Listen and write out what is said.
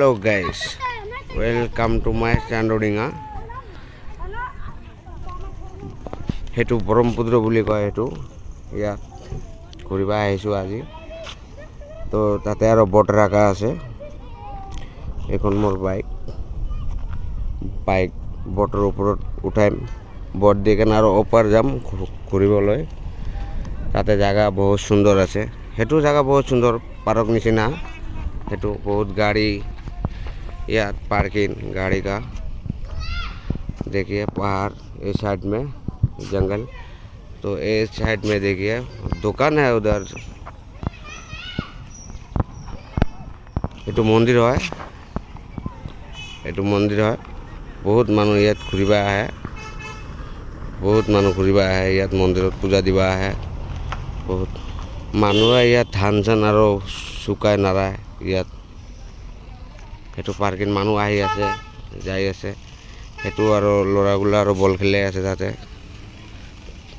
Hello guys, welcome to my Chandodinga. হেতু ব্ৰহ্মপুত্ৰ বুলি কয় হেতু ইয়াত ঘূৰিব আহিছোঁ আজি তো তাতে আৰু বট ৰাখা আছে এখন মোৰ বাইক বটৰ ওপৰত উঠাইম বট দি কেনে আৰু ওপৰ যাম ঘূৰিবলৈ তাতে জায়গা বহুত সুন্দৰ আছে হেতু জায়গা বহুত সুন্দৰ পাৰ্ক নিচিনা हेतु बहुत गाड़ी यहाँ पार्किंग गाड़ी का देखिए पहाड़ इस साइड में जंगल तो इस साइड में देखिए दुकान है उधर मंदिर है बहुत मानु इतना घूरिबा है बहुत मानु घूरिबा है इतना मंदिर पूजा दिबा है बहुत मानु इतना धान चान और शुकाय नाराय ইয়াত হেতু পাৰ্কিং মানুহ আহি আছে যাই আছে হেতু আৰু ল'ৰাগুলা আৰু বল খেলি আছে তাতে